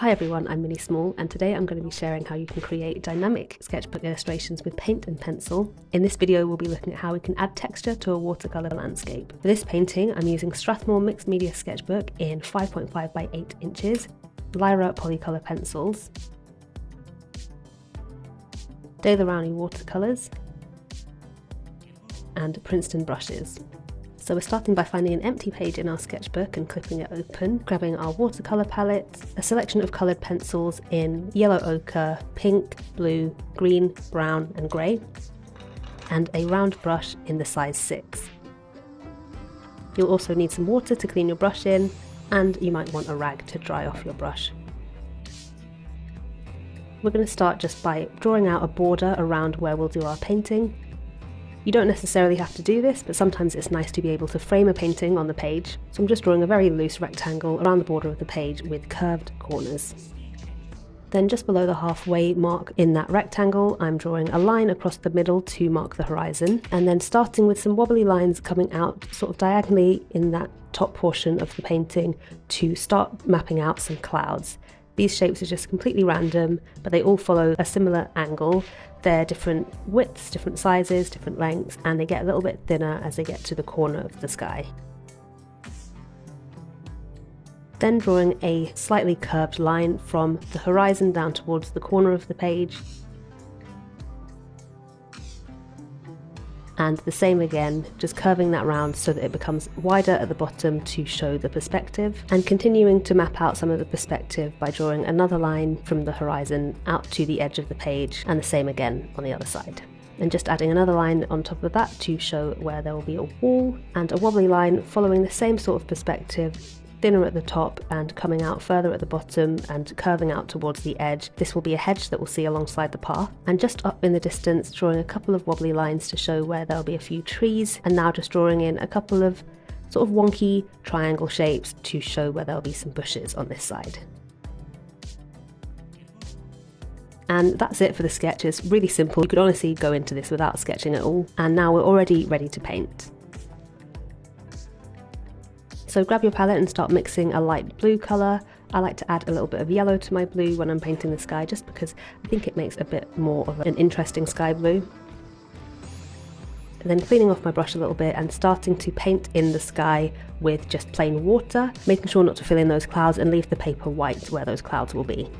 Hi everyone, I'm Minnie Small, and today I'm going to be sharing how you can create dynamic sketchbook illustrations with paint and pencil. In this video we'll be looking at how we can add texture to a watercolour landscape. For this painting I'm using Strathmore mixed media sketchbook in 5.5 by 8 inches, Lyra polycolour pencils, Daler-Rowney watercolours, and Princeton brushes. So we're starting by finding an empty page in our sketchbook and clipping it open, grabbing our watercolour palette, a selection of coloured pencils in yellow ochre, pink, blue, green, brown and grey, and a round brush in the size 6. You'll also need some water to clean your brush in, and you might want a rag to dry off your brush. We're going to start just by drawing out a border around where we'll do our painting. You don't necessarily have to do this, but sometimes it's nice to be able to frame a painting on the page. So I'm just drawing a very loose rectangle around the border of the page with curved corners. Then just below the halfway mark in that rectangle, I'm drawing a line across the middle to mark the horizon, and then starting with some wobbly lines coming out sort of diagonally in that top portion of the painting to start mapping out some clouds. These shapes are just completely random, but they all follow a similar angle. They're different widths, different sizes, different lengths, and they get a little bit thinner as they get to the corner of the sky. Then drawing a slightly curved line from the horizon down towards the corner of the page. And the same again, just curving that round so that it becomes wider at the bottom to show the perspective, and continuing to map out some of the perspective by drawing another line from the horizon out to the edge of the page, and the same again on the other side. And just adding another line on top of that to show where there will be a wall, and a wobbly line following the same sort of perspective, thinner at the top and coming out further at the bottom and curving out towards the edge. This will be a hedge that we'll see alongside the path. And just up in the distance, drawing a couple of wobbly lines to show where there'll be a few trees, and now just drawing in a couple of sort of wonky triangle shapes to show where there'll be some bushes on this side. And that's it for the sketch. It's really simple. You could honestly go into this without sketching at all. And now we're already ready to paint. So grab your palette and start mixing a light blue colour. I like to add a little bit of yellow to my blue when I'm painting the sky, just because I think it makes a bit more of an interesting sky blue. And then cleaning off my brush a little bit and starting to paint in the sky with just plain water, making sure not to fill in those clouds and leave the paper white where those clouds will be.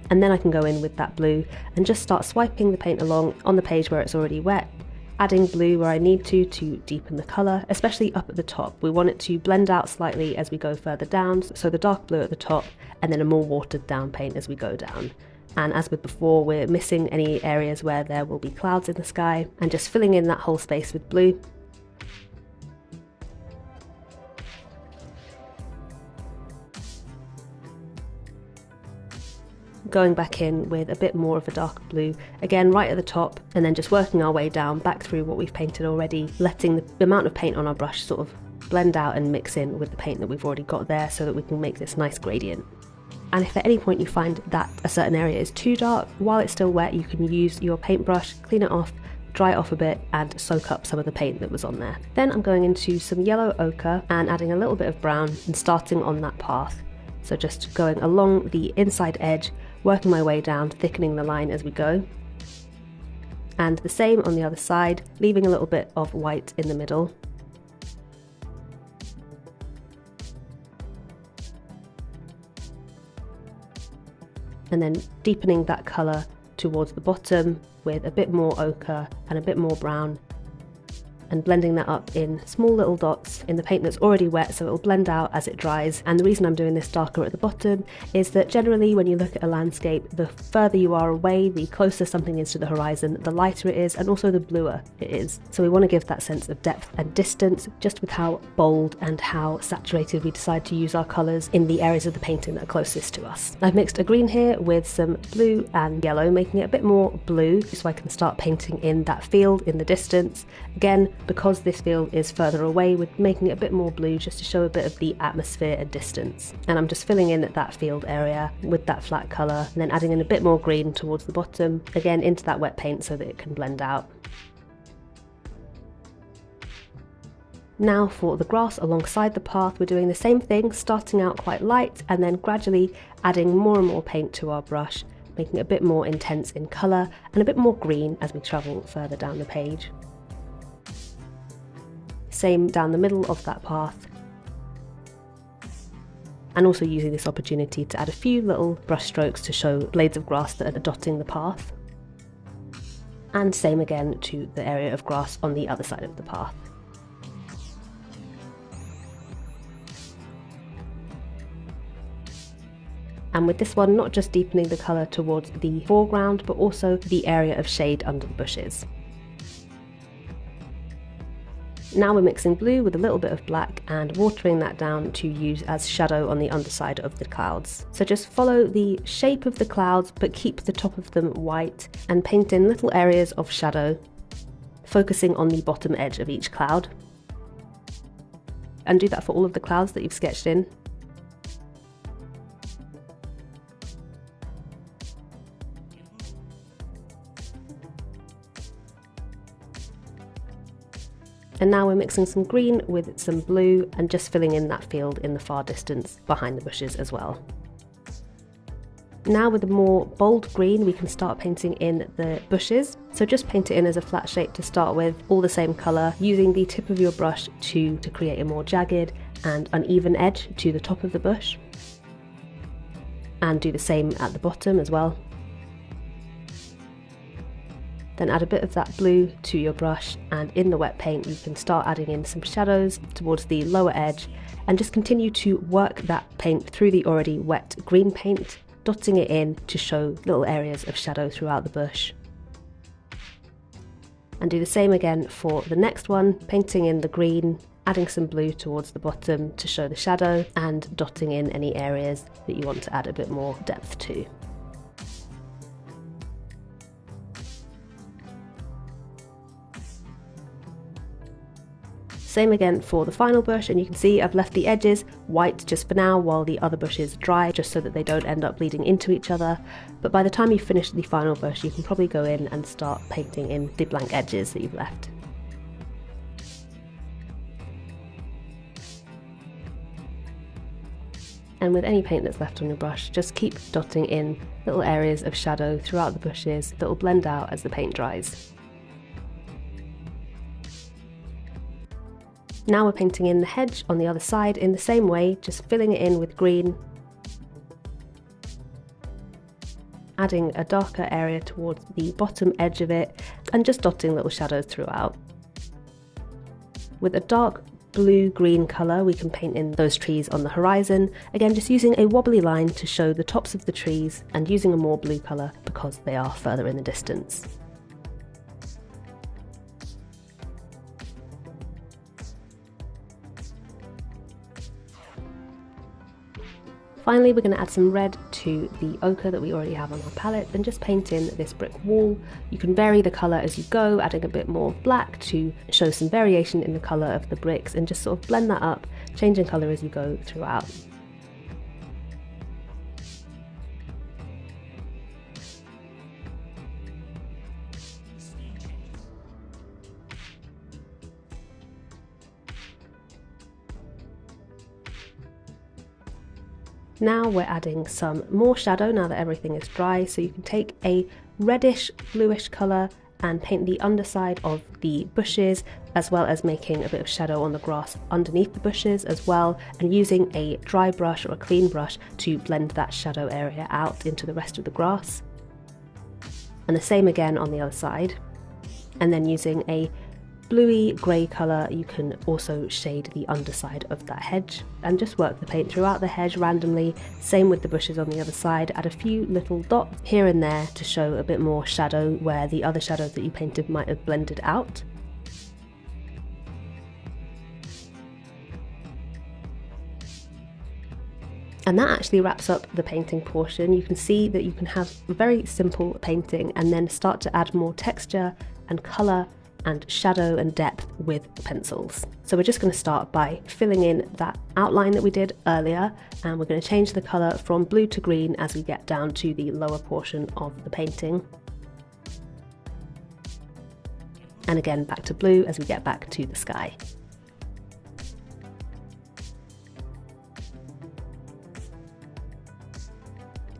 And then I can go in with that blue and just start swiping the paint along on the page where it's already wet, adding blue where I need to deepen the colour, especially up at the top. We want it to blend out slightly as we go further down, so the dark blue at the top and then a more watered down paint as we go down. And as with before, we're missing any areas where there will be clouds in the sky and just filling in that whole space with blue. Going back in with a bit more of a dark blue, again right at the top, and then just working our way down back through what we've painted already, letting the amount of paint on our brush sort of blend out and mix in with the paint that we've already got there so that we can make this nice gradient. And if at any point you find that a certain area is too dark, while it's still wet you can use your paintbrush, clean it off, dry it off a bit and soak up some of the paint that was on there. Then I'm going into some yellow ochre and adding a little bit of brown and starting on that path. So just going along the inside edge, working my way down, thickening the line as we go. And the same on the other side, leaving a little bit of white in the middle. And then deepening that colour towards the bottom with a bit more ochre and a bit more brown, and blending that up in small little dots in the paint that's already wet so it'll blend out as it dries. And the reason I'm doing this darker at the bottom is that generally when you look at a landscape, the further you are away, the closer something is to the horizon, the lighter it is and also the bluer it is. So we want to give that sense of depth and distance just with how bold and how saturated we decide to use our colours in the areas of the painting that are closest to us. I've mixed a green here with some blue and yellow, making it a bit more blue so I can start painting in that field in the distance. Again, because this field is further away, we're making it a bit more blue just to show a bit of the atmosphere and distance. And I'm just filling in that field area with that flat colour and then adding in a bit more green towards the bottom, again into that wet paint so that it can blend out. Now for the grass alongside the path, we're doing the same thing, starting out quite light and then gradually adding more and more paint to our brush, making it a bit more intense in colour and a bit more green as we travel further down the page. Same down the middle of that path, and also using this opportunity to add a few little brush strokes to show blades of grass that are dotting the path. And same again to the area of grass on the other side of the path. And with this one, not just deepening the colour towards the foreground, but also the area of shade under the bushes. Now we're mixing blue with a little bit of black and watering that down to use as shadow on the underside of the clouds. So just follow the shape of the clouds, but keep the top of them white and paint in little areas of shadow, focusing on the bottom edge of each cloud. And do that for all of the clouds that you've sketched in. And now we're mixing some green with some blue and just filling in that field in the far distance behind the bushes as well. Now with a more bold green, we can start painting in the bushes. So just paint it in as a flat shape to start with, all the same colour, using the tip of your brush to create a more jagged and uneven edge to the top of the bush. And do the same at the bottom as well. Then add a bit of that blue to your brush, and in the wet paint you can start adding in some shadows towards the lower edge and just continue to work that paint through the already wet green paint, dotting it in to show little areas of shadow throughout the bush. And do the same again for the next one, painting in the green, adding some blue towards the bottom to show the shadow and dotting in any areas that you want to add a bit more depth to. Same again for the final bush, and you can see I've left the edges white just for now while the other bushes dry, just so that they don't end up bleeding into each other. But by the time you finish the final bush, you can probably go in and start painting in the blank edges that you've left. And with any paint that's left on your brush, just keep dotting in little areas of shadow throughout the bushes that will blend out as the paint dries. Now we're painting in the hedge on the other side in the same way, just filling it in with green, adding a darker area towards the bottom edge of it and just dotting little shadows throughout. With a dark blue-green colour we can paint in those trees on the horizon, again just using a wobbly line to show the tops of the trees and using a more blue colour because they are further in the distance. Finally, we're going to add some red to the ochre that we already have on our palette and just paint in this brick wall. You can vary the colour as you go, adding a bit more black to show some variation in the colour of the bricks, and just sort of blend that up, changing colour as you go throughout. Now we're adding some more shadow now that everything is dry, so you can take a reddish bluish colour and paint the underside of the bushes, as well as making a bit of shadow on the grass underneath the bushes as well, and using a dry brush or a clean brush to blend that shadow area out into the rest of the grass. And the same again on the other side. And then using a bluey grey colour you can also shade the underside of that hedge and just work the paint throughout the hedge randomly. Same with the bushes on the other side, add a few little dots here and there to show a bit more shadow where the other shadows that you painted might have blended out. And that actually wraps up the painting portion. You can see that you can have a very simple painting and then start to add more texture and colour and shadow and depth with pencils. So we're just going to start by filling in that outline that we did earlier, and we're going to change the colour from blue to green as we get down to the lower portion of the painting. And again back to blue as we get back to the sky.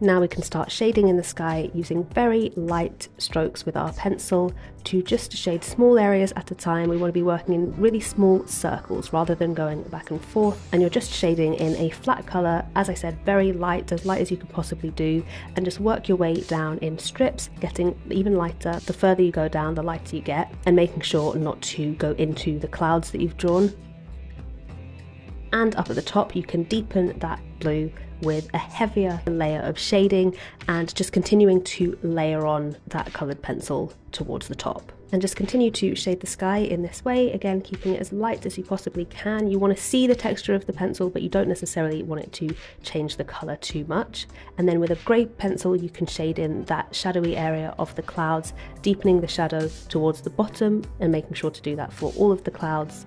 Now we can start shading in the sky using very light strokes with our pencil to just shade small areas at a time. We want to be working in really small circles rather than going back and forth. And you're just shading in a flat colour, as I said, very light as you could possibly do, and just work your way down in strips, getting even lighter. The further you go down, the lighter you get, and making sure not to go into the clouds that you've drawn. And up at the top, you can deepen that blue with a heavier layer of shading and just continuing to layer on that coloured pencil towards the top. And just continue to shade the sky in this way, again keeping it as light as you possibly can. You want to see the texture of the pencil, but you don't necessarily want it to change the colour too much. And then with a grey pencil you can shade in that shadowy area of the clouds, deepening the shadow towards the bottom and making sure to do that for all of the clouds.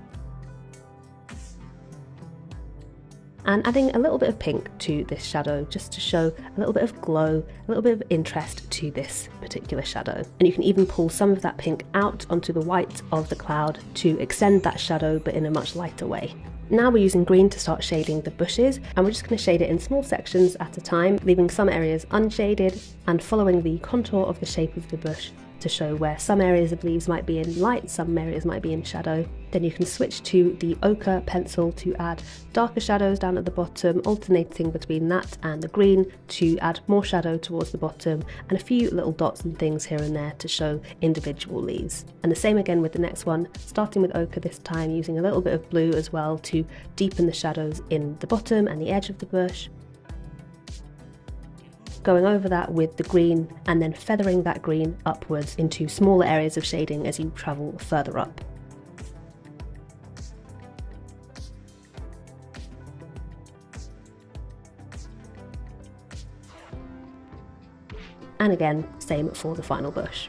And adding a little bit of pink to this shadow just to show a little bit of glow, a little bit of interest to this particular shadow. And you can even pull some of that pink out onto the white of the cloud to extend that shadow, but in a much lighter way. Now we're using green to start shading the bushes, and we're just going to shade it in small sections at a time, leaving some areas unshaded and following the contour of the shape of the bush to show where some areas of leaves might be in light, some areas might be in shadow. Then you can switch to the ochre pencil to add darker shadows down at the bottom, alternating between that and the green to add more shadow towards the bottom, and a few little dots and things here and there to show individual leaves. And the same again with the next one, starting with ochre this time, using a little bit of blue as well to deepen the shadows in the bottom and the edge of the bush. Going over that with the green and then feathering that green upwards into smaller areas of shading as you travel further up. And again, same for the final bush.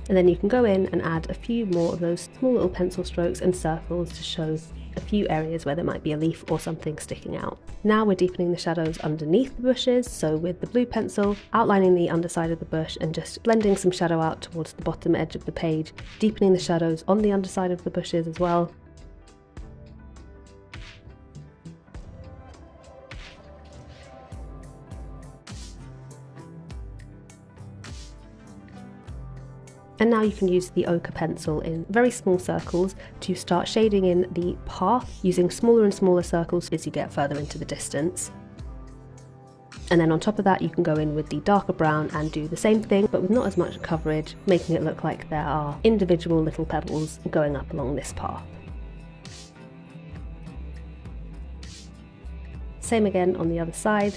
And then you can go in and add a few more of those small little pencil strokes and circles to show a few areas where there might be a leaf or something sticking out. Now we're deepening the shadows underneath the bushes, so with the blue pencil, outlining the underside of the bush and just blending some shadow out towards the bottom edge of the page, deepening the shadows on the underside of the bushes as well. And now you can use the ochre pencil in very small circles to start shading in the path, using smaller and smaller circles as you get further into the distance. And then on top of that you can go in with the darker brown and do the same thing, but with not as much coverage, making it look like there are individual little pebbles going up along this path. Same again on the other side.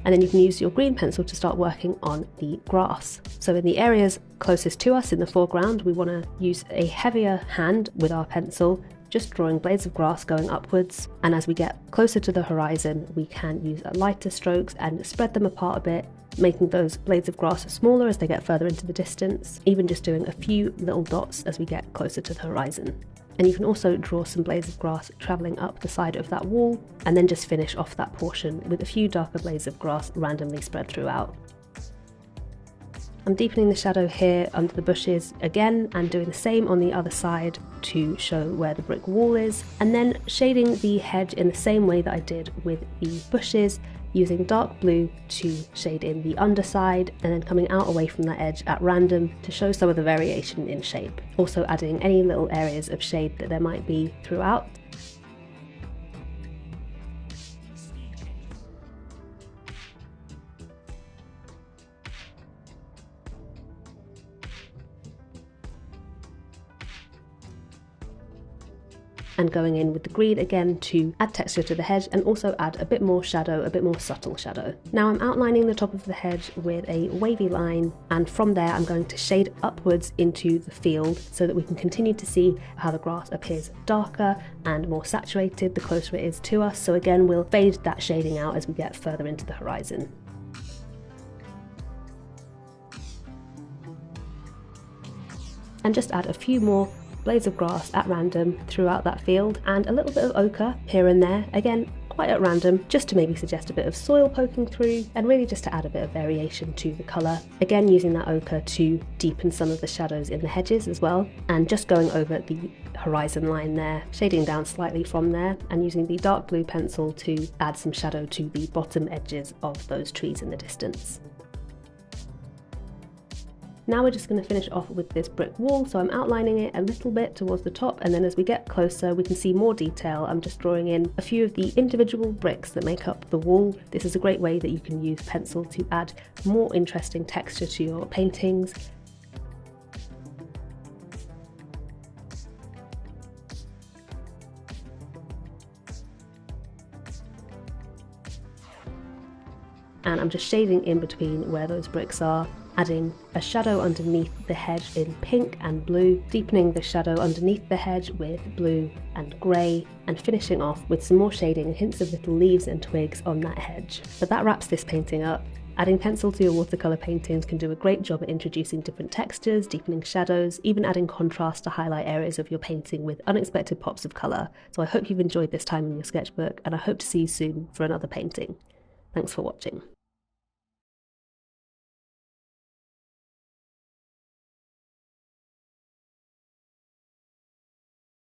And then you can use your green pencil to start working on the grass. So in the areas closest to us in the foreground, we want to use a heavier hand with our pencil, just drawing blades of grass going upwards. And as we get closer to the horizon, we can use lighter strokes and spread them apart a bit, making those blades of grass smaller as they get further into the distance, even just doing a few little dots as we get closer to the horizon. And you can also draw some blades of grass travelling up the side of that wall, and then just finish off that portion with a few darker blades of grass randomly spread throughout. I'm deepening the shadow here under the bushes again, and doing the same on the other side to show where the brick wall is, and then shading the hedge in the same way that I did with the bushes, using dark blue to shade in the underside, and then coming out away from that edge at random to show some of the variation in shape. Also adding any little areas of shade that there might be throughout. And going in with the green again to add texture to the hedge and also add a bit more shadow, a bit more subtle shadow. Now I'm outlining the top of the hedge with a wavy line, and from there I'm going to shade upwards into the field so that we can continue to see how the grass appears darker and more saturated the closer it is to us. So again, we'll fade that shading out as we get further into the horizon. And just add a few more blades of grass at random throughout that field, and a little bit of ochre here and there, again quite at random, just to maybe suggest a bit of soil poking through and really just to add a bit of variation to the colour. Again, using that ochre to deepen some of the shadows in the hedges as well, and just going over the horizon line there, shading down slightly from there, and using the dark blue pencil to add some shadow to the bottom edges of those trees in the distance. Now we're just going to finish off with this brick wall, so I'm outlining it a little bit towards the top, and then as we get closer we can see more detail. I'm just drawing in a few of the individual bricks that make up the wall. This is a great way that you can use pencil to add more interesting texture to your paintings. And I'm just shading in between where those bricks are, adding a shadow underneath the hedge in pink and blue, deepening the shadow underneath the hedge with blue and grey, and finishing off with some more shading and hints of little leaves and twigs on that hedge. But that wraps this painting up. Adding pencil to your watercolour paintings can do a great job at introducing different textures, deepening shadows, even adding contrast to highlight areas of your painting with unexpected pops of colour. So I hope you've enjoyed this time in your sketchbook, and I hope to see you soon for another painting. Thanks for watching.